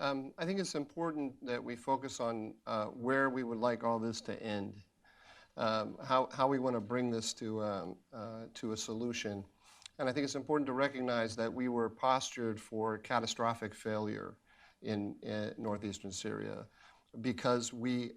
I think it's important that we focus on where we would like all this to end, how we want to bring this to a solution. And I think it's important to recognize that we were postured for catastrophic failure in northeastern Syria because we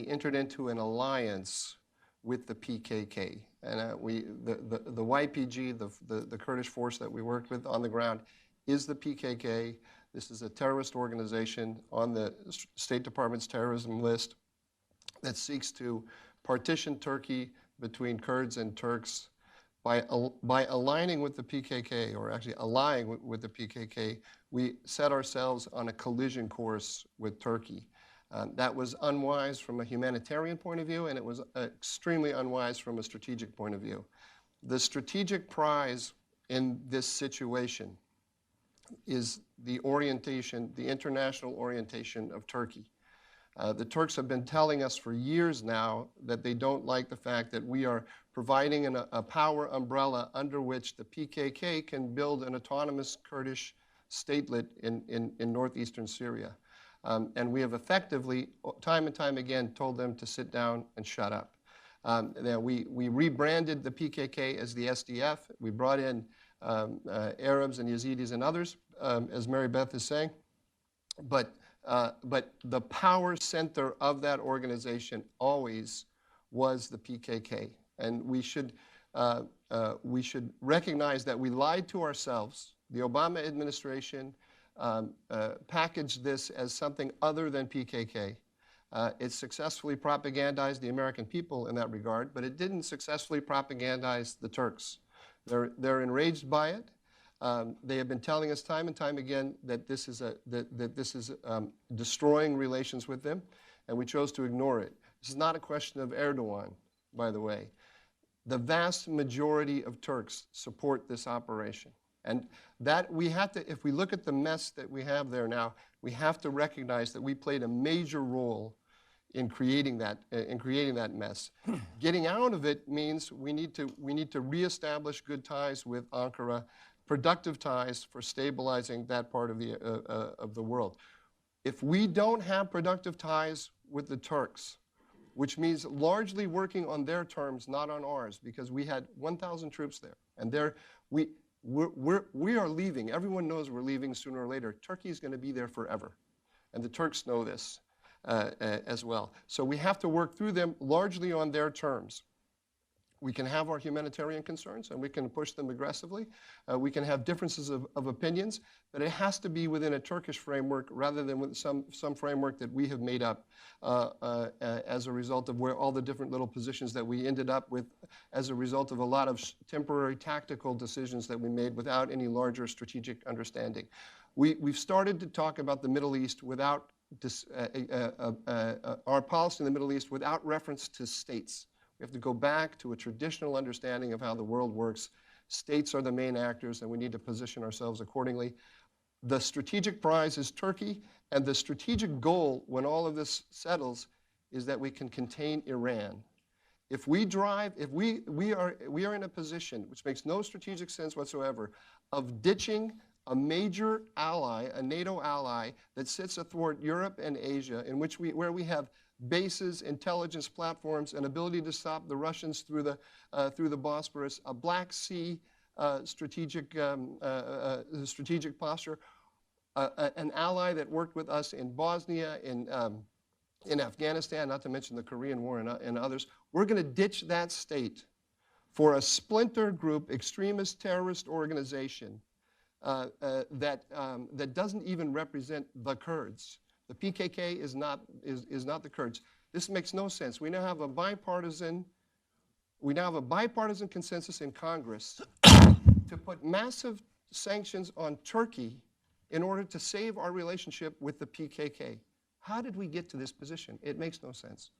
entered into an alliance with the PKK. And the YPG, the Kurdish force that we worked with on the ground, is the PKK. This is a terrorist organization on the State Department's terrorism list that seeks to partition Turkey between Kurds and Turks. By aligning with the PKK, or actually allying with the PKK, we set ourselves on a collision course with Turkey. That was unwise from a humanitarian point of view, and it was extremely unwise from a strategic point of view. The strategic prize in this situation is the orientation, the international orientation of Turkey. The Turks have been telling us for years now that they don't like the fact that we are providing a power umbrella under which the PKK can build an autonomous Kurdish statelet in northeastern Syria. And we have effectively, time and time again, told them to sit down and shut up. We rebranded the PKK as the SDF. We brought in Arabs and Yazidis and others, as Mary Beth is saying. But the power center of that organization always was the PKK. And we should recognize that we lied to ourselves. The Obama administration packaged this as something other than PKK. It successfully propagandized the American people in that regard, but it didn't successfully propagandize the Turks. They're enraged by it. They have been telling us time and time again that this is destroying relations with them, and we chose to ignore it. This is not a question of Erdogan, by the way. The vast majority of Turks support this operation. And that we have to, if we look at the mess that we have there now, we have to recognize that we played a major role in creating that mess. Getting out of it means we need to reestablish good ties with Ankara, productive ties for stabilizing that part of the world. If we don't have productive ties with the Turks, which means largely working on their terms, not on ours, because we had 1,000 troops there, and we are leaving. Everyone knows we're leaving sooner or later. Turkey is going to be there forever, and the Turks know this as well. So we have to work through them largely on their terms. We can have our humanitarian concerns, and we can push them aggressively. We can have differences of opinions, but it has to be within a Turkish framework rather than with some framework that we have made up as a result of where all the different little positions that we ended up with as a result of a lot of temporary tactical decisions that we made without any larger strategic understanding. We've started to talk about the Middle East without our policy in the Middle East without reference to states. We have to go back to a traditional understanding of how the world works. States are the main actors, and we need to position ourselves accordingly. The strategic prize is Turkey, and the strategic goal, when all of this settles, is that we can contain Iran. If we are in a position, which makes no strategic sense whatsoever, of ditching a major ally, a NATO ally that sits athwart Europe and Asia, where we have bases, intelligence platforms, and ability to stop the Russians through the Bosporus, a Black Sea strategic posture, an ally that worked with us in Bosnia, in Afghanistan, not to mention the Korean War and others. We're going to ditch that state for a splinter group, extremist terrorist organization that doesn't even represent the Kurds. The PKK is not the Kurds. This makes no sense. We now have a bipartisan consensus in Congress to put massive sanctions on Turkey in order to save our relationship with the PKK. How did we get to this position? It makes no sense.